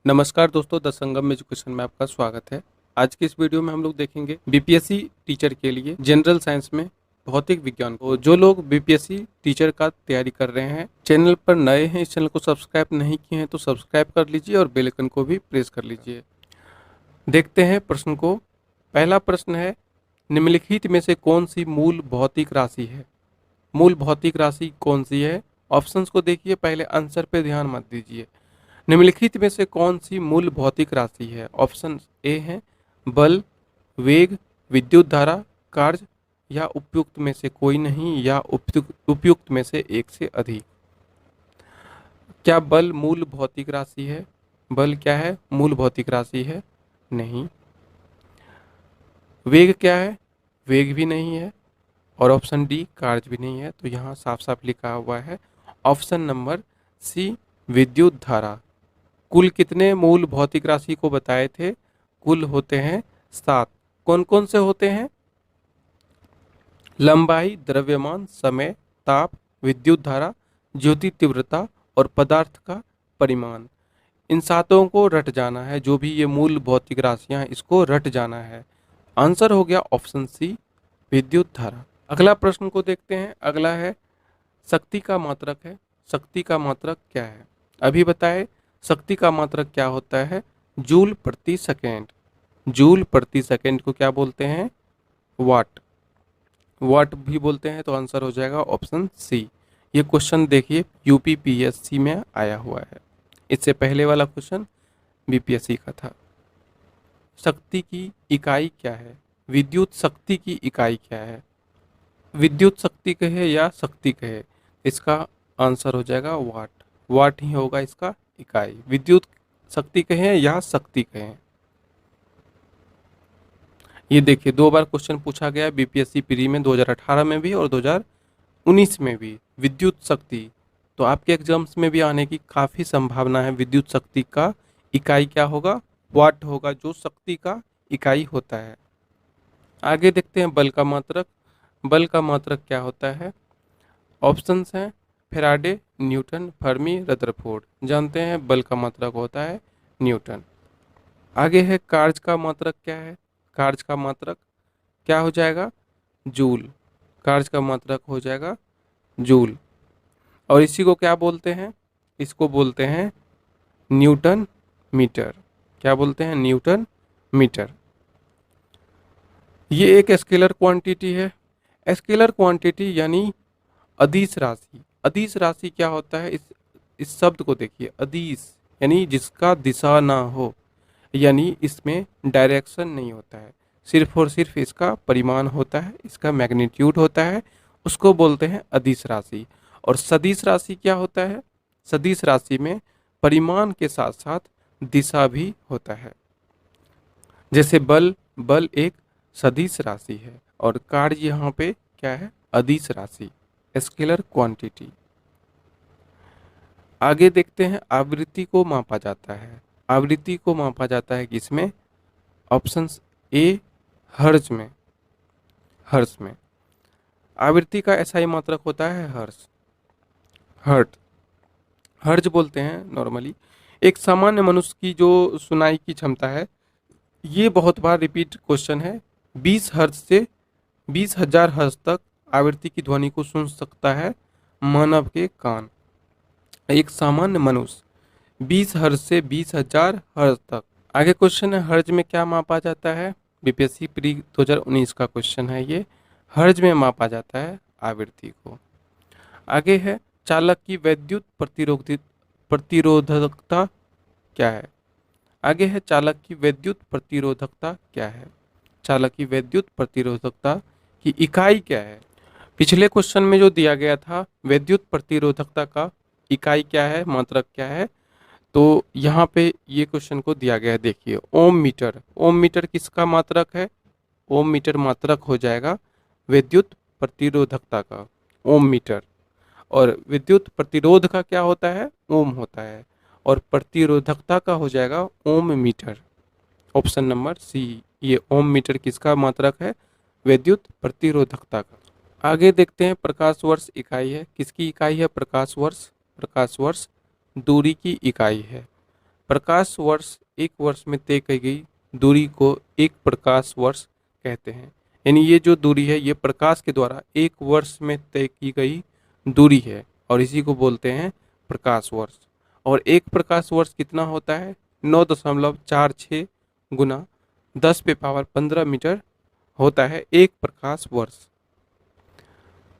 नमस्कार दोस्तों, the Sangam education में आपका स्वागत है। आज की इस वीडियो में हम लोग देखेंगे बीपीएससी टीचर के लिए जनरल साइंस में भौतिक विज्ञान को। जो लोग बीपीएससी टीचर का तैयारी कर रहे हैं, चैनल पर नए हैं, इस चैनल को सब्सक्राइब नहीं किए हैं तो सब्सक्राइब कर लीजिए और बेल आइकन को भी प्रेस कर लीजिए। देखते हैं प्रश्न को। पहला प्रश्न है, निम्नलिखित में से कौन सी मूल भौतिक राशि है? मूल भौतिक राशि कौन सी है? ऑप्शंस को देखिए, पहले आंसर पे ध्यान मत दीजिए। निम्नलिखित में से कौन सी मूल भौतिक राशि है? ऑप्शन ए है बल, वेग, विद्युत धारा, कार्य, या उपयुक्त में से कोई नहीं, या उपयुक्त में से एक से अधिक। क्या बल मूल भौतिक राशि है? बल क्या है? मूल भौतिक राशि है? नहीं। वेग क्या है? वेग भी नहीं है। और ऑप्शन डी कार्य भी नहीं है। तो यहाँ साफ साफ लिखा हुआ है ऑप्शन नंबर सी, विद्युत धारा। कुल कितने मूल भौतिक राशि को बताए थे? कुल होते हैं 7। कौन कौन से होते हैं? लंबाई, द्रव्यमान, समय, ताप, विद्युत धारा, ज्योति तीव्रता और पदार्थ का परिमाण। इन सातों को रट जाना है। जो भी ये मूल भौतिक राशियां हैं, इसको रट जाना है। आंसर हो गया ऑप्शन सी, विद्युत धारा। अगला प्रश्न को देखते हैं। अगला है, शक्ति का मात्रक है। शक्ति का मात्रक क्या है? अभी बताए। शक्ति का मात्रक क्या होता है? जूल प्रति सेकेंड। जूल प्रति सेकेंड को क्या बोलते हैं? वाट। वाट भी बोलते हैं। तो आंसर हो जाएगा ऑप्शन सी। ये क्वेश्चन देखिए यूपीपीएससी में आया हुआ है। इससे पहले वाला क्वेश्चन बीपीएससी का था। शक्ति की इकाई क्या है? विद्युत शक्ति की इकाई क्या है? विद्युत शक्ति कहे या शक्ति कहे, इसका आंसर हो जाएगा वाट। वाट ही होगा इसका इकाई। विद्युत शक्ति कहें या शक्ति कहें। ये देखिए 2 बार क्वेश्चन पूछा गया बीपीएससी प्री में, 2018 में भी और 2019 में भी। विद्युत शक्ति तो आपके एग्जाम्स में भी आने की काफ़ी संभावना है। विद्युत शक्ति का इकाई क्या होगा? वाट होगा, जो शक्ति का इकाई होता है। आगे देखते हैं बल का मात्रक। बल का मात्रक क्या होता है? ऑप्शंस हैं फैराडे, न्यूटन, फर्मी, रदरफोर्ड। जानते हैं बल का मात्रक होता है न्यूटन। आगे है कार्य का मात्रक क्या है? कार्य का मात्रक क्या हो जाएगा? जूल। कार्य का मात्रक हो जाएगा जूल। और इसी को क्या बोलते हैं? इसको बोलते हैं न्यूटन मीटर। क्या बोलते हैं? Newton metre. ये एक स्केलर क्वांटिटी है। स्केलर क्वांटिटी यानी अदिश राशि। अदिश राशि क्या होता है? इस शब्द को देखिए, अदिश यानी जिसका दिशा ना हो, यानी इसमें डायरेक्शन नहीं होता है, सिर्फ और सिर्फ इसका परिमाण होता है, इसका मैग्नीट्यूड होता है, उसको बोलते हैं अदिश राशि। और सदिश राशि क्या होता है? सदिश राशि में परिमाण के साथ साथ दिशा भी होता है। जैसे बल, बल एक सदिश राशि है और कार्य यहाँ पे क्या है? अदिश राशि, स्केलर क्वांटिटी। आगे देखते हैं, आवृत्ति को मापा जाता है। आवृत्ति को मापा जाता है किसमें? ऑप्शंस ए, हर्ज में। हर्ज में आवृत्ति का SI मात्रक होता है हर्ज। हर्ट हर्ज बोलते हैं नॉर्मली। एक सामान्य मनुष्य की जो सुनाई की क्षमता है, ये बहुत बार रिपीट क्वेश्चन है। 20 हर्ज से 20,000 हर्ज तक आवृत्ति की ध्वनि को सुन सकता है मानव के कान। एक सामान्य मनुष्य 20 हर्ज से 20,000 हर्ज तक। आगे क्वेश्चन है, हर्ज में क्या मापा जाता है? बीपीएससी प्री 2019 का क्वेश्चन है ये। हर्ज में मापा जाता है आवृत्ति को। आगे है, चालक की वैद्युत प्रतिरोधकता क्या है? आगे है, चालक की वैद्युत प्रतिरोधकता क्या है? चालक की वैद्युत प्रतिरोधकता की इकाई क्या है? पिछले क्वेश्चन में जो दिया गया था वैद्युत प्रतिरोधकता का इकाई क्या है, मात्रक क्या है, तो यहाँ पे ये क्वेश्चन को दिया गया है। देखिए ओम मीटर। ओम मीटर किसका मात्रक है? ओम मीटर मात्रक हो जाएगा विद्युत प्रतिरोधकता का, ओम मीटर। और विद्युत प्रतिरोध का क्या होता है? ओम होता है। और प्रतिरोधकता का हो जाएगा ओम मीटर। ऑप्शन नंबर सी, ये ओम मीटर किसका मात्रक है? विद्युत प्रतिरोधकता का। आगे देखते हैं, प्रकाश वर्ष इकाई है। किसकी इकाई है? प्रकाश वर्ष। प्रकाश वर्ष दूरी की इकाई है। प्रकाश वर्ष एक वर्ष में तय की गई दूरी को एक प्रकाश वर्ष कहते हैं। यानी ये जो दूरी है ये प्रकाश के द्वारा एक वर्ष में तय की गई दूरी है और इसी को बोलते हैं प्रकाश वर्ष। और एक प्रकाश वर्ष कितना होता है? 9.46 गुना 10⁻15 मीटर होता है एक प्रकाश वर्ष।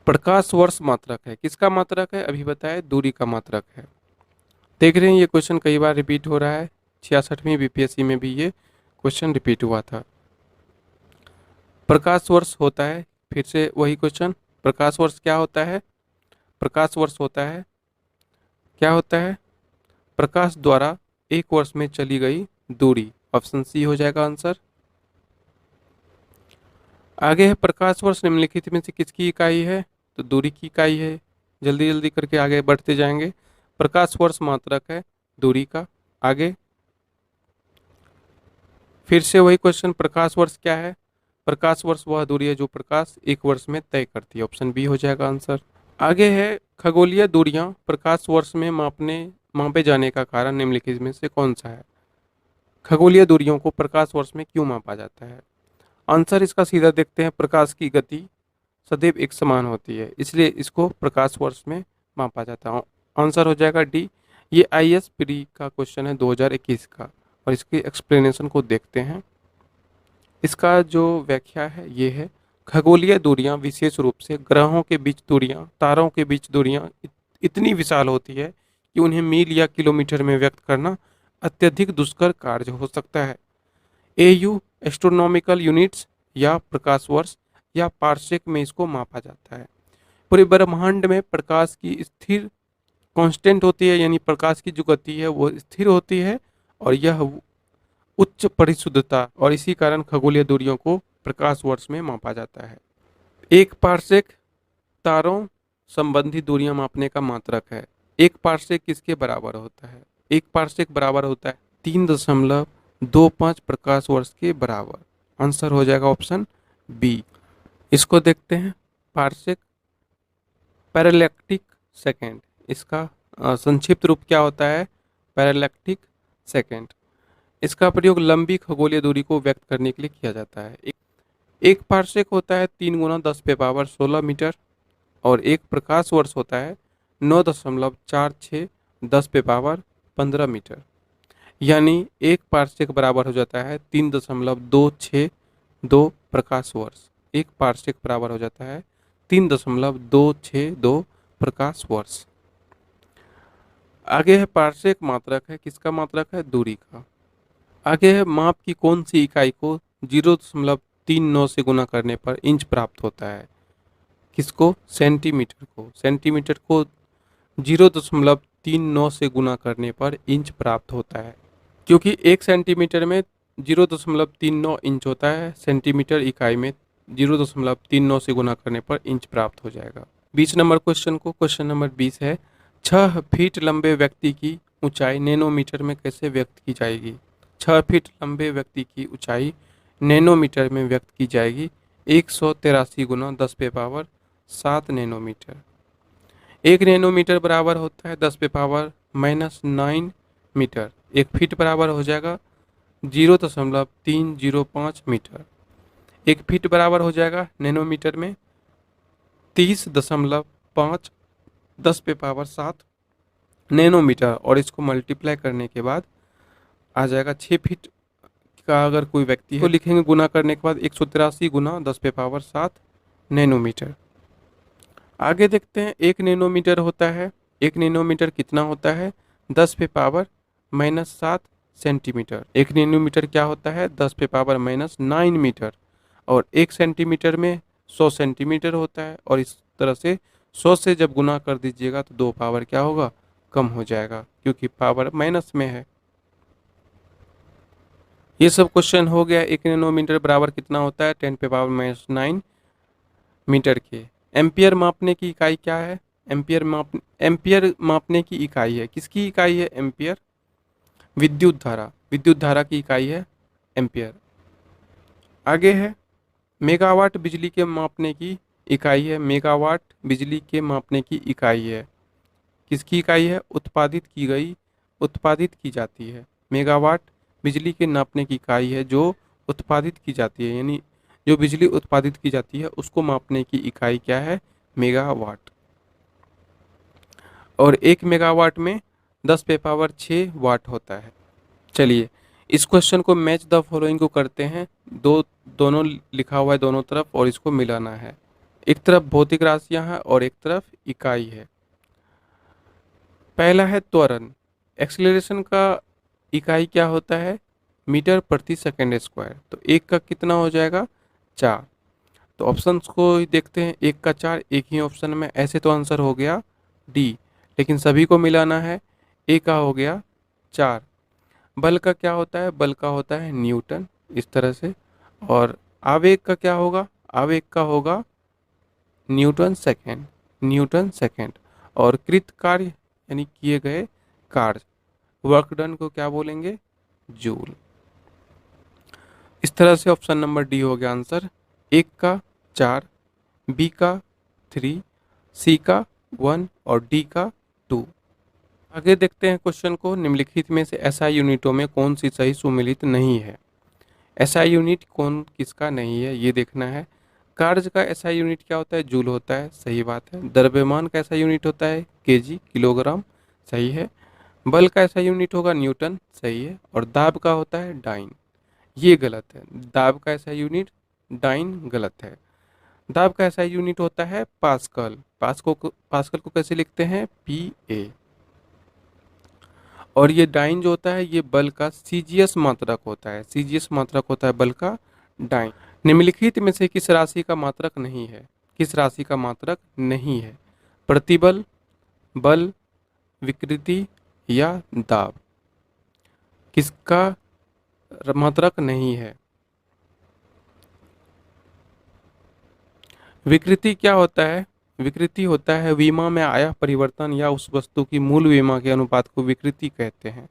प्रकाश वर्ष मात्रक है, किसका मात्रक है? अभी बताए, दूरी का मात्रक है। देख रहे हैं ये क्वेश्चन कई बार रिपीट हो रहा है, 66वीं बीपीएससी में भी ये क्वेश्चन रिपीट हुआ था। प्रकाश वर्ष होता है, फिर से वही क्वेश्चन, प्रकाश वर्ष क्या होता है? प्रकाश वर्ष होता है, क्या होता है? प्रकाश द्वारा एक वर्ष में चली गई दूरी। ऑप्शन सी हो जाएगा आंसर। आगे है प्रकाश वर्ष निम्नलिखित में से किसकी इकाई है? तो दूरी की इकाई है। जल्दी जल्दी करके आगे बढ़ते जाएंगे। प्रकाश वर्ष मात्रक है दूरी का। आगे फिर से वही क्वेश्चन, प्रकाश वर्ष क्या है? प्रकाश वर्ष वह दूरी है जो प्रकाश एक वर्ष में तय करती है। ऑप्शन बी हो जाएगा आंसर। आगे है खगोलीय दूरियां प्रकाश वर्ष में मापे जाने का कारण निम्नलिखित में से कौन सा है? खगोलीय दूरियों को प्रकाश वर्ष में क्यों मापा जाता है? आंसर इसका सीधा देखते हैं, प्रकाश की गति सदैव एक समान होती है, इसलिए इसको प्रकाश वर्ष में मापा जाता है। आंसर हो जाएगा डी। ये आईएएस प्री का क्वेश्चन है 2021 का, और इसकी एक्सप्लेनेशन को देखते हैं। इसका जो व्याख्या है ये है, खगोलीय दूरियां विशेष रूप से ग्रहों के बीच दूरियां, तारों के बीच दूरियां इतनी विशाल होती है कि उन्हें मील या किलोमीटर में व्यक्त करना अत्यधिक दुष्कर कार्य हो सकता है। एयू एस्ट्रोनॉमिकल यूनिट्स या प्रकाश वर्ष या पार्सेक में इसको मापा जाता है। पूरे ब्रह्मांड में प्रकाश की स्थिर कांस्टेंट होती है, यानी प्रकाश की जो गति है वो स्थिर होती है और यह उच्च परिशुद्धता, और इसी कारण खगोलीय दूरियों को प्रकाश वर्ष में मापा जाता है। एक पार्सेक तारों संबंधी दूरियां मापने का मात्रक है। एक पार्सेक किसके बराबर होता है? एक पार्सेक बराबर होता है 3.25 प्रकाश वर्ष के बराबर। आंसर हो जाएगा ऑप्शन बी। इसको देखते हैं, पार्सेक पैरेलैक्टिक सेकेंड, इसका संक्षिप्त रूप क्या होता है? पैरेलैक्टिक सेकेंड। इसका प्रयोग लंबी खगोलीय दूरी को व्यक्त करने के लिए किया जाता है। एक पार्सेक होता है 3 × 10⁻16 मीटर और एक प्रकाश वर्ष होता है 9.46 10⁻15 मीटर। यानी एक पार्सेक बराबर हो जाता है 3.262 प्रकाश वर्ष। एक पार्सेक बराबर हो जाता है 3.262 प्रकाश वर्ष। आगे है पार्सेक मात्रक है, किसका मात्रक है? दूरी का। आगे है माप की कौन सी इकाई को 0.39 से गुना करने पर इंच प्राप्त होता है? किसको? सेंटीमीटर को। सेंटीमीटर को 0.39 से गुना करने पर इंच प्राप्त होता है, क्योंकि 1 सेंटीमीटर में 0.39 इंच होता है, सेंटीमीटर इकाई में 0.39 से गुना करने पर इंच प्राप्त हो जाएगा। 20 नंबर क्वेश्चन को, क्वेश्चन नंबर 20 है, 6 फीट लंबे व्यक्ति की ऊंचाई नैनोमीटर में कैसे व्यक्त की जाएगी? 6 फीट लंबे व्यक्ति की ऊंचाई नैनोमीटर में व्यक्त की जाएगी 183 × 10⁻7 नैनोमीटर। 1 नैनोमीटर बराबर होता है 10⁻−9 मीटर। 1 फीट बराबर हो जाएगा 0.305 मीटर। 1 फीट बराबर हो जाएगा नैनोमीटर में 30.5 10⁻7 नैनोमीटर, और इसको मल्टीप्लाई करने के बाद आ जाएगा 6 फीट का अगर कोई व्यक्ति है तो लिखेंगे गुना करने के बाद 183 × 10⁻7 नैनोमीटर। आगे देखते हैं, 1 नैनोमीटर होता है, 1 नैनोमीटर कितना होता है? 10⁻−7 सेंटीमीटर। 1 नैनोमीटर क्या होता है? 10⁻−9 मीटर। और 1 सेंटीमीटर में 100 सेंटीमीटर होता है, और इस तरह से 100 से जब गुना कर दीजिएगा तो 2 पावर क्या होगा? कम हो जाएगा, क्योंकि पावर माइनस में है। ये सब क्वेश्चन हो गया। 1 नैनोमीटर बराबर कितना होता है? 10⁻−9 मीटर के। एम्पियर मापने की इकाई क्या है? एम्पियर मापने की इकाई है, किसकी इकाई है? एम्पियर। विद्युत धारा की इकाई है एम्पियर। आगे है मेगावाट बिजली के मापने की इकाई है। मेगावाट बिजली के मापने की इकाई है, किसकी इकाई है? उत्पादित की जाती है मेगावाट बिजली के नापने की इकाई है जो उत्पादित की जाती है, यानी जो बिजली उत्पादित की जाती है उसको मापने की इकाई क्या है? मेगावाट। और 1 मेगावाट में 10 पे पावर 6 वाट होता है। चलिए इस क्वेश्चन को मैच द फॉलोइंग को करते हैं। दोनों लिखा हुआ है दोनों तरफ और इसको मिलाना है। एक तरफ भौतिक राशियां हैं और एक तरफ इकाई है। पहला है त्वरण। एक्सीलरेशन का इकाई क्या होता है? मीटर प्रति सेकंड स्क्वायर। तो एक का कितना हो जाएगा? 4। तो ऑप्शंस को देखते हैं। 1 का 4 एक ही ऑप्शन में, ऐसे तो आंसर हो गया डी, लेकिन सभी को मिलाना है। ए का हो गया 4। बल का क्या होता है? बल का होता है न्यूटन, इस तरह से। और आवेग का क्या होगा? आवेग का होगा न्यूटन सेकेंड, न्यूटन सेकेंड। और कृत कार्य यानी किए गए कार्य, वर्क डन को क्या बोलेंगे? जूल। इस तरह से ऑप्शन नंबर डी हो गया आंसर। 1 का 4, बी का 3, सी का 1 और डी का 2। आगे देखते हैं क्वेश्चन को। निम्नलिखित में से एसआई यूनिटों में कौन सी सही सुमेलित नहीं है? एसआई यूनिट कौन किसका नहीं है ये देखना है। कार्य का एसआई यूनिट क्या होता है? जूल होता है, सही बात है। द्रव्यमान का एसआई यूनिट होता है केजी, किलोग्राम, सही है। बल का एसआई यूनिट होगा न्यूटन, सही है। और दाब का होता है डाइन, ये गलत है। दाब का एसआई यूनिट डाइन गलत है। दाब का एसआई यूनिट होता है पास्कल। पास्कल को कैसे लिखते हैं? P A. और ये डाइन जो होता है ये बल का सीजीएस मात्रक होता है, सीजीएस मात्रक होता है बल का डाइन। निम्नलिखित में से किस राशि का मात्रक नहीं है? किस राशि का मात्रक नहीं है? प्रतिबल, बल, विकृति या दाब, किसका मात्रक नहीं है? विकृति क्या होता है? विकृति होता है विमा में आया परिवर्तन या उस वस्तु की मूल विमा के अनुपात को विकृति कहते हैं।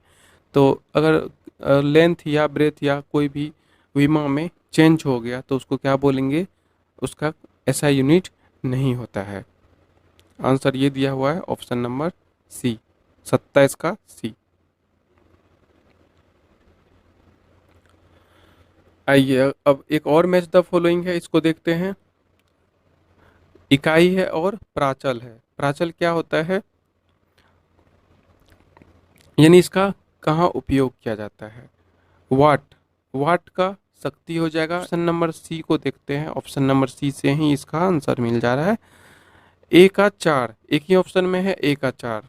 तो अगर लेंथ या ब्रेथ या कोई भी विमा में चेंज हो गया तो उसको क्या बोलेंगे? उसका एसआई यूनिट नहीं होता है। आंसर ये दिया हुआ है ऑप्शन नंबर सी, 27 का सी। आइए अब एक और मैच द फॉलोइंग है, इसको देखते हैं। इकाई है और प्राचल है। प्राचल क्या होता है, यानी इसका कहाँ उपयोग किया जाता है? वाट, वाट का शक्ति हो जाएगा। ऑप्शन नंबर सी को देखते हैं। ऑप्शन नंबर सी से ही इसका आंसर मिल जा रहा है। 1 का 4 एक ही ऑप्शन में है, 1 का 4।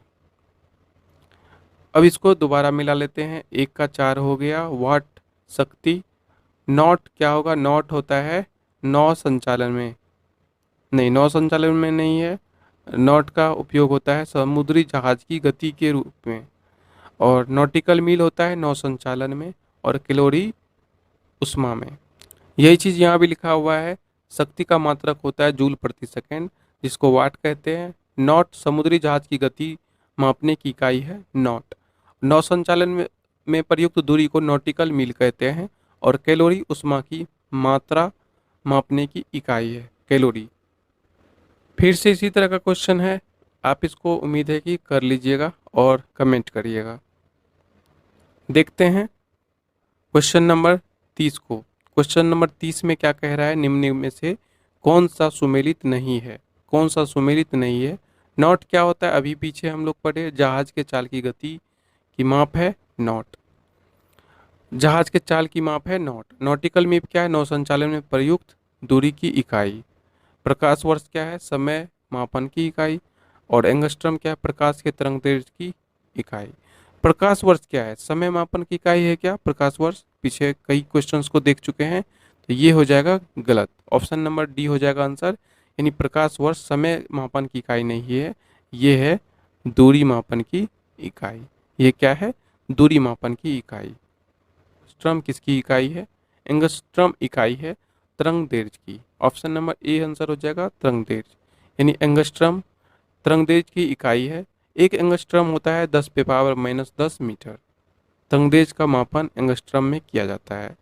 अब इसको दोबारा मिला लेते हैं। 1 का 4 हो गया वाट शक्ति। नॉट क्या होगा? नॉट होता है नौ संचालन में, नहीं नौ संचालन में नहीं है। नॉट का उपयोग होता है समुद्री जहाज की गति के रूप में। और नॉटिकल मील होता है नौ संचालन में। और कैलोरी उष्मा में। यही चीज़ यहाँ भी लिखा हुआ है। शक्ति का मात्रक होता है जूल प्रति सेकंड, जिसको वाट कहते हैं। नॉट समुद्री जहाज की गति मापने की इकाई है नॉट। नौ संचालन में प्रयुक्त दूरी को नॉटिकल मील कहते हैं। और कैलोरी उष्मा की मात्रा मापने की इकाई है कैलोरी। फिर से इसी तरह का क्वेश्चन है, आप इसको उम्मीद है कि कर लीजिएगा और कमेंट करिएगा। देखते हैं क्वेश्चन नंबर 30 को। क्वेश्चन नंबर 30 में क्या कह रहा है? निम्न में से कौन सा सुमेलित नहीं है? कौन सा सुमेलित नहीं है? नॉट क्या होता है? अभी पीछे हम लोग पढ़े, जहाज के चाल की गति की माप है नॉट। जहाज के चाल की माप है नॉट। नॉटिकल मील क्या है? नौ संचालन में प्रयुक्त दूरी की इकाई। प्रकाश वर्ष क्या है? समय मापन की इकाई। और एंगस्ट्रम क्या है? प्रकाश के तरंग दैर्ध्य की इकाई। प्रकाश वर्ष क्या है? समय मापन की इकाई है क्या प्रकाश वर्ष? पीछे कई क्वेश्चंस को देख चुके हैं, तो ये हो जाएगा गलत। ऑप्शन नंबर डी हो जाएगा आंसर, यानी प्रकाश वर्ष समय मापन की इकाई नहीं है, ये है दूरी मापन की इकाई। ये क्या है? दूरी मापन की इकाई। एंगस्ट्रम किसकी इकाई है? एंगस्ट्रम इकाई है तरंग दैर्ध्य की। ऑप्शन नंबर ए आंसर हो जाएगा तरंग दैर्ध्य, यानी एंगस्ट्रम तरंग दैर्ध्य की इकाई है। एक एंगस्ट्रम होता है 10 पे पावर -10 मीटर। तरंग दैर्ध्य का मापन एंगस्ट्रम में किया जाता है।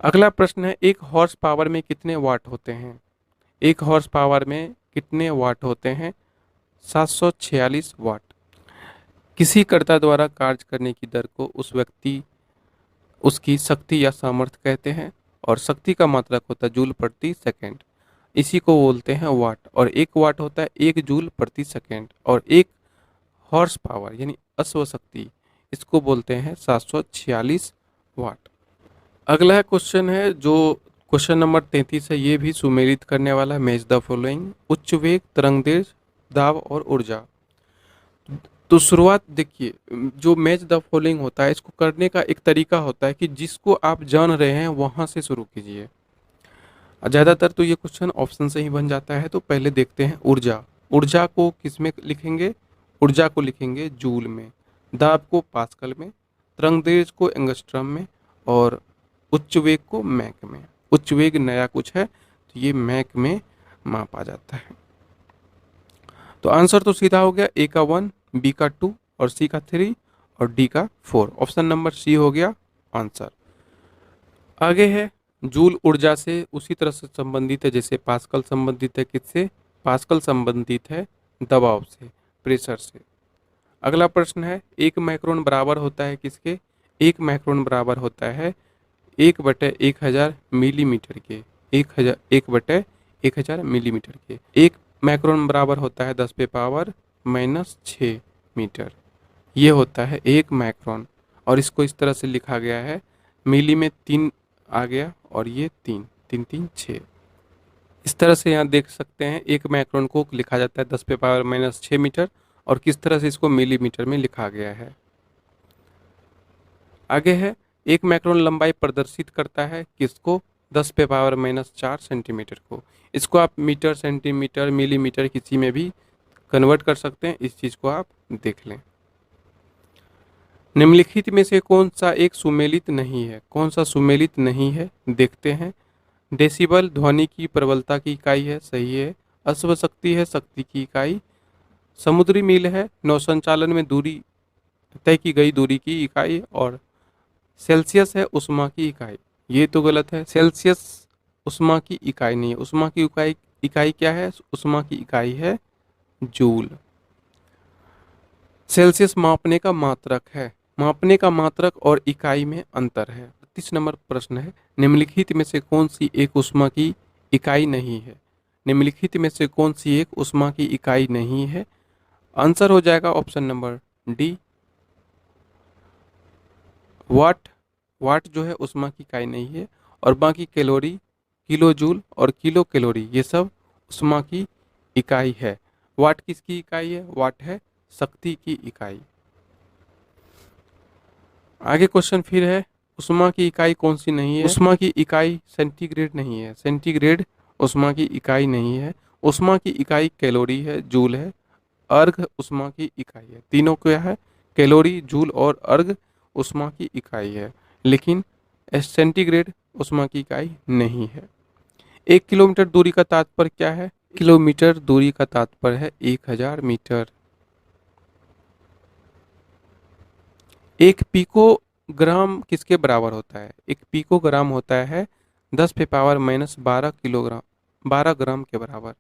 अगला प्रश्न है, एक हॉर्स पावर में कितने वाट होते हैं? एक हॉर्स पावर में कितने वाट होते हैं? 746 वाट। किसी कर्ता द्वारा कार्य करने की दर को उस व्यक्ति उसकी शक्ति या सामर्थ्य कहते हैं, और शक्ति का मात्रक होता है जूल प्रति सेकंड। इसी को बोलते हैं वाट, और एक वाट होता है 1 जूल प्रति सेकंड, और एक हॉर्स पावर यानी अश्व शक्ति इसको बोलते हैं 746 वाट। अगला क्वेश्चन है जो क्वेश्चन नंबर 33 है, ये भी सुमेलित करने वाला है। मैच द फॉलोइंग: उच्च वेग, तरंग दैर्ध्य, दाब और ऊर्जा। तो शुरुआत देखिए, जो मैच द फॉलोइंग होता है इसको करने का एक तरीका होता है कि जिसको आप जान रहे हैं वहां से शुरू कीजिए। ज़्यादातर तो ये क्वेश्चन ऑप्शन से ही बन जाता है। तो पहले देखते हैं ऊर्जा। ऊर्जा को किस में लिखेंगे? ऊर्जा को लिखेंगे जूल में, दाब को पास्कल में, तरंग दैर्ध्य को एंगस्ट्रम में, और उच्च वेग को मैक में। उच्च वेग नया कुछ है तो ये मैक में मापा जाता है। तो आंसर तो सीधा हो गया, ए का 1, बी का 2 और सी का 3 और डी का 4। ऑप्शन नंबर सी हो गया आंसर। आगे है जूल ऊर्जा से उसी तरह से संबंधित है जैसे पास्कल संबंधित है। किससे? पास्कल संबंधित है दबाव से, प्रेशर से। अगला प्रश्न है, 1 माइक्रोन बराबर होता है किसके? 1 माइक्रोन बराबर होता है 1/1000 मिलीमीटर के। 1/1000 मिलीमीटर के। 1 माइक्रोन बराबर होता है 10⁻⁻6 मीटर। ये होता है 1 माइक्रोन, और इसको इस तरह से लिखा गया है, मिली में 3 आ गया और ये 3 3 3 6। इस तरह से यहाँ देख सकते हैं 1 माइक्रोन को लिखा जाता है 10⁻⁻6 मीटर, और किस तरह से इसको मिलीमीटर में लिखा गया है। आगे है 1 माइक्रोन लंबाई प्रदर्शित करता है किसको? 10⁻⁻4 सेंटीमीटर को। इसको आप मीटर, सेंटीमीटर, मिलीमीटर किसी में भी कन्वर्ट कर सकते हैं। इस चीज़ को आप देख लें। निम्नलिखित में से कौन सा एक सुमेलित नहीं है? कौन सा सुमेलित नहीं है देखते हैं। डेसिबल ध्वनि की प्रबलता की इकाई है, सही है। अश्व शक्ति है, शक्ति की इकाई। समुद्री मील है, नौ संचालन में दूरी, तय की गई दूरी की इकाई। और सेल्सियस है उष्मा की इकाई। ये तो गलत है, सेल्सियस उष्मा की इकाई नहीं है। उष्मा की इकाई क्या है? उष्मा की इकाई है जूल। सेल्सियस मापने का मात्रक है। मापने का मात्रक और इकाई में अंतर है। 30 नंबर प्रश्न है, निम्नलिखित में से कौन सी एक उष्मा की इकाई नहीं है? निम्नलिखित में से कौन सी एक उष्मा की इकाई नहीं है? आंसर हो जाएगा ऑप्शन नंबर डी, वाट। वाट जो है उष्मा की इकाई नहीं है, और बाकी कैलोरी, किलो जूल और किलो कैलोरी ये सब उष्मा की इकाई है। वाट किसकी इकाई है? वाट है शक्ति की इकाई। आगे क्वेश्चन फिर है, उष्मा की इकाई कौन सी नहीं है? उष्मा की इकाई सेंटीग्रेड नहीं है। सेंटीग्रेड उष्मा की इकाई नहीं है। उष्मा की इकाई कैलोरी है, जूल है। अर्घ उष्मा की इकाई है। तीनों क्या है? कैलोरी, जूल और अर्घ उष्मा की इकाई है, लेकिन सेंटीग्रेड उष्मा की इकाई नहीं है। 1 किलोमीटर दूरी का तात्पर्य क्या है? किलोमीटर दूरी का तात्पर्य है 1000 मीटर। 1 पिकोग्राम किसके बराबर होता है? 1 पिकोग्राम होता है 10⁻⁻12 किलोग्राम, 12 ग्राम के बराबर।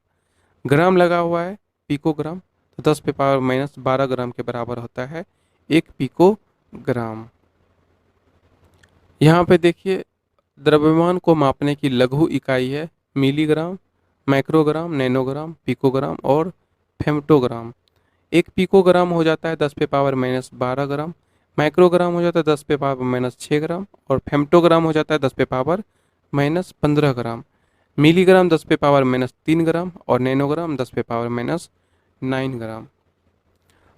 ग्राम लगा हुआ है, पिकोग्राम, तो 10⁻12 ग्राम के बराबर होता है 1 पिकोग्राम। यहाँ पे देखिए, द्रव्यमान को मापने की लघु इकाई है मिलीग्राम, माइक्रोग्राम, नैनोग्राम, पिकोग्राम और फेम्टोग्राम। 1 पिकोग्राम हो जाता है 10⁻12 ग्राम, माइक्रोग्राम हो जाता है 10⁻6 ग्राम, और फेम्टोग्राम हो जाता है 10⁻15 ग्राम। मिलीग्राम 10⁻3 ग्राम और नैनोग्राम 10⁻9 ग्राम।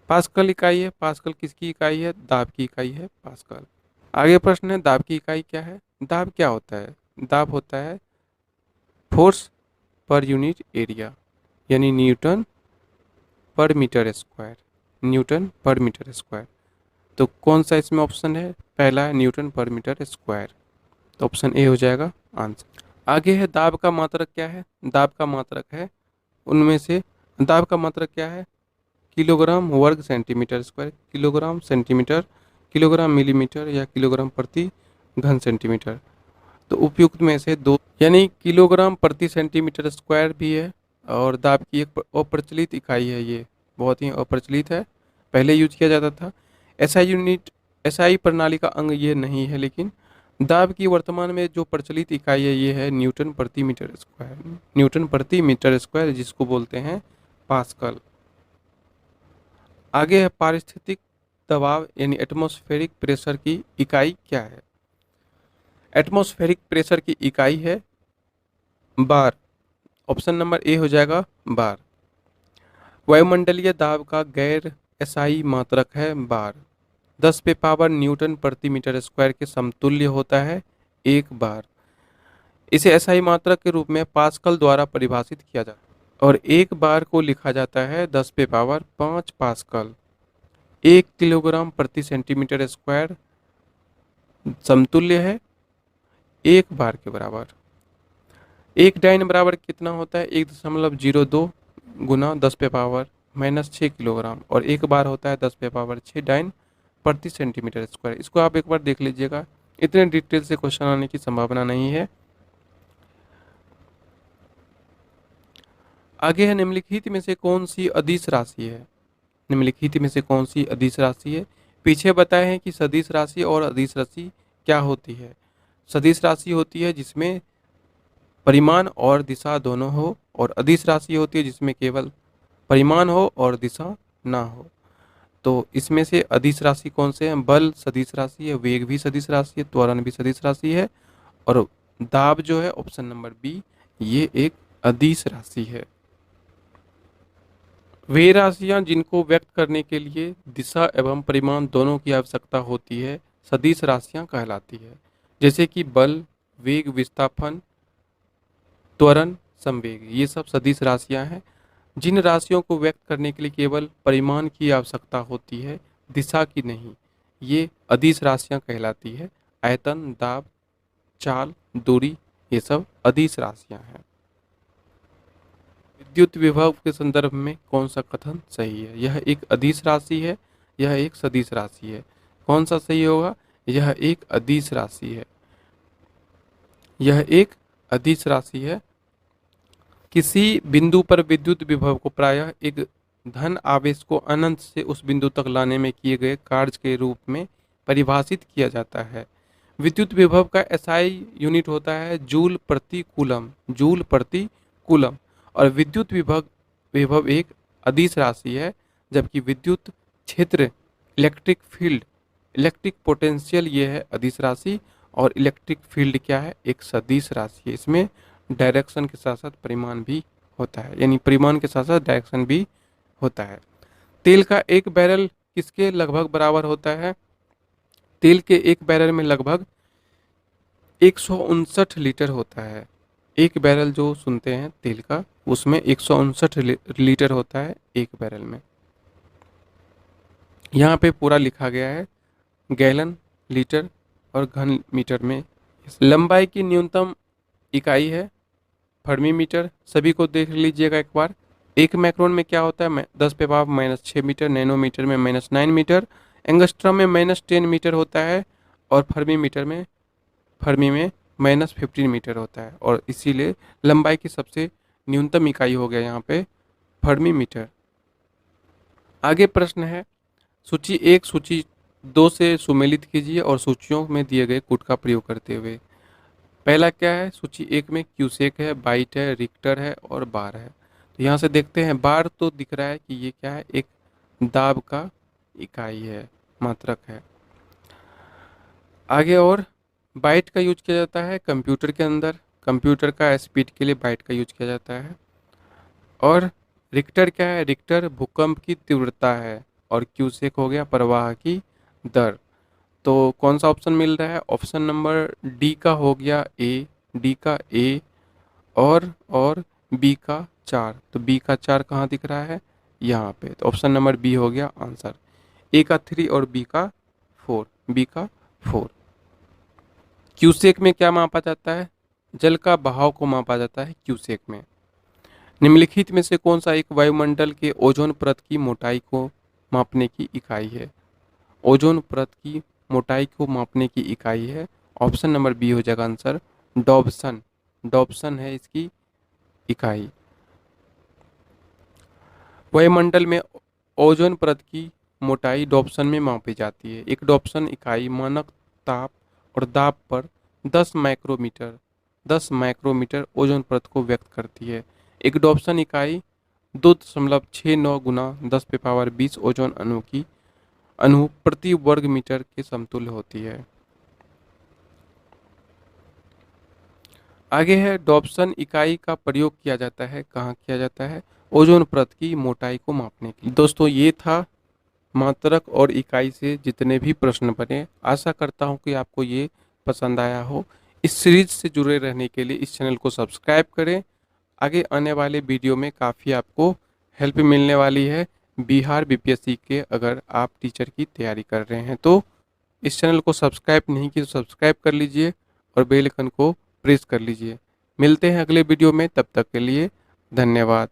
पास्कल इकाई है। पास्कल किसकी इकाई है? दाब की इकाई है पास्कल। आगे प्रश्न है, दाब की इकाई क्या है? दाब क्या होता है? दाब होता है फोर्स पर यूनिट एरिया, यानी न्यूटन पर मीटर स्क्वायर। न्यूटन पर मीटर स्क्वायर। तो कौन सा इसमें ऑप्शन है? पहला है न्यूटन पर मीटर स्क्वायर, तो ऑप्शन ए हो जाएगा आंसर। आगे है, दाब का मात्रक क्या है? दाब का मात्रक है उनमें से, दाब का मात्रक क्या है? किलोग्राम वर्ग centimetre square, kilogram centimetre, kilogram millimetre या किलोग्राम प्रति घन सेंटीमीटर। तो उपयुक्त में से दो, यानी किलोग्राम प्रति सेंटीमीटर स्क्वायर भी है, और दाब की एक अप्रचलित इकाई है, ये बहुत ही अप्रचलित है, पहले यूज किया जाता था। एसआई यूनिट, एसआई प्रणाली का अंग ये नहीं है, लेकिन दाब की वर्तमान में जो प्रचलित इकाई है ये है न्यूटन प्रति मीटर स्क्वायर, न्यूटन प्रति मीटर स्क्वायर, जिसको बोलते हैं पास्कल। आगे है पारिस्थितिक दबाव यानी एटमॉस्फेरिक प्रेशर की इकाई क्या है। एटमॉस्फेरिक प्रेशर की इकाई है बार। ऑप्शन नंबर ए हो जाएगा बार। वायुमंडलीय दाब का गैर एसआई मात्रक है बार। 10 पे पावर न्यूटन प्रति मीटर स्क्वायर के समतुल्य होता है एक बार। इसे एसआई मात्रक के रूप में पास्कल द्वारा परिभाषित किया जाता है और एक बार को लिखा जाता है 10 पे पावर 5 पास्कल। 1 किलोग्राम प्रति सेंटीमीटर स्क्वायर समतुल्य है एक बार के बराबर। एक डाइन बराबर कितना होता है 1.02 गुना 10 पे पावर -6 किलोग्राम, और एक बार होता है 10 पे पावर 6 डाइन प्रति सेंटीमीटर स्क्वायर। इसको आप एक बार देख लीजिएगा, इतने डिटेल से क्वेश्चन आने की संभावना नहीं है। आगे है निम्नलिखित में से कौन सी अदिश राशि है। निम्नलिखित में से कौन सी अदिश राशि है। पीछे बताए हैं कि सदिश राशि और अदिश राशि क्या होती है। सदिश राशि होती है जिसमें परिमाण और दिशा दोनों हो, और अदिश राशि होती है जिसमें केवल परिमाण हो और दिशा ना हो। तो इसमें से अदिश राशि कौन से हैं। बल सदिश राशि है, वेग भी सदिश राशि है, त्वरण भी सदिश राशि है, और दाब जो है ऑप्शन नंबर बी ये एक अदिश राशि है। वे राशियां जिनको व्यक्त करने के लिए दिशा एवं परिमाण दोनों की आवश्यकता होती है सदिश राशियां कहलाती है। जैसे कि बल, वेग, विस्थापन, त्वरण, संवेग, ये सब सदिश राशियां हैं। जिन राशियों को व्यक्त करने के लिए केवल परिमाण की आवश्यकता होती है, दिशा की नहीं, ये अदिश राशियां कहलाती है। आयतन, दाब, चाल, दूरी, ये सब अदिश राशियां हैं। विद्युत विभव के संदर्भ में कौन सा कथन सही है। यह एक अदिश राशि है, यह एक सदिश राशि है। कौन सा सही होगा। यह एक अदिश राशि है, यह एक अदिश राशि है। किसी बिंदु पर विद्युत विभव को प्रायः एक धन आवेश को अनंत से उस बिंदु तक लाने में किए गए कार्य के रूप में परिभाषित किया जाता है। विद्युत विभव का एसआई यूनिट होता है जूल प्रति कूलम, जूल प्रति कूलम। और विद्युत विभव विभव एक अदिश राशि है, जबकि विद्युत क्षेत्र, इलेक्ट्रिक फील्ड, इलेक्ट्रिक पोटेंशियल ये है अदिश राशि, और इलेक्ट्रिक फील्ड क्या है एक सदिश राशि है। इसमें डायरेक्शन के साथ साथ परिमाण भी होता है, यानी परिमाण के साथ साथ डायरेक्शन भी होता है। तेल का एक बैरल किसके लगभग बराबर होता है। तेल के एक बैरल में लगभग 159 लीटर होता है। एक बैरल जो सुनते हैं तेल का, उसमें 159 लीटर होता है एक बैरल में। यहाँ पे पूरा लिखा गया है गैलन, लीटर और घन मीटर में। लंबाई की न्यूनतम इकाई है फर्मी मीटर। सभी को देख लीजिएगा एक बार। एक माइक्रोन में क्या होता है 10 पे पावर -6 मीटर, नैनोमीटर में -9 मीटर, एंगस्ट्रॉम में -10 मीटर होता है, और फर्मी में -15 मीटर होता है। और इसीलिए लंबाई की सबसे न्यूनतम इकाई हो गया यहाँ पे फर्मी मीटर। आगे प्रश्न है सूची 1 सूची 2 से सुमेलित कीजिए और सूचियों में दिए गए कूट का प्रयोग करते हुए। पहला क्या है सूची 1 में क्यूसेक है, बाइट है, रिक्टर है और बार है। तो यहाँ से देखते हैं बार तो दिख रहा है कि ये क्या है एक दाब का इकाई है, मात्रक है। आगे और बाइट का यूज किया जाता है कंप्यूटर के अंदर, कंप्यूटर का स्पीड के लिए बाइट का यूज किया जाता है। और रिक्टर क्या है, रिक्टर भूकंप की तीव्रता है, और क्यूसेक हो गया प्रवाह की दर। तो कौन सा ऑप्शन मिल रहा है। ऑप्शन नंबर डी का हो गया ए, डी का ए और बी का 4। तो बी का 4 कहाँ दिख रहा है यहाँ पे। तो ऑप्शन नंबर बी हो गया आंसर। ए का 3 और बी का 4, बी का 4। क्यूसेक में क्या मापा जाता है, जल का बहाव को मापा जाता है क्यूसेक में। निम्नलिखित में से कौन सा एक वायुमंडल के ओजोन परत की मोटाई को मापने की इकाई है। ओजोन परत की मोटाई को मापने की इकाई है। ऑप्शन नंबर बी हो जाएगा आंसर डॉब्सन, डॉब्सन है इसकी इकाई। वायुमंडल में ओजोन परत की मोटाई डॉप्सन में मापी जाती है। एक डॉप्सन इकाई मानक ताप और दाब पर 10 माइक्रोमीटर ओजोन परत को व्यक्त करती है। एक डॉप्सन इकाई 2.69 गुना 10 ओजोन अणु प्रति वर्ग मीटर के समतुल्य होती है। आगे है डॉप्सन इकाई का प्रयोग किया जाता है, कहाँ किया जाता है? ओजोन परत की मोटाई को मापने के लिए। दोस्तों ये था मात्रक और इकाई से जितने भी प्रश्न बने। आशा करता हूँ कि आपको ये पसंद आया हो। इस सीरीज से जुड़े रहने के लिए इस चैनल को सब्सक्राइब करें। आगे आने वाले वीडियो में काफ़ी आपको हेल्प मिलने वाली है बिहार बीपीएससी के। अगर आप टीचर की तैयारी कर रहे हैं तो इस चैनल को सब्सक्राइब नहीं किया तो सब्सक्राइब कर लीजिए और बेल आइकन को प्रेस कर लीजिए। मिलते हैं अगले वीडियो में, तब तक के लिए धन्यवाद।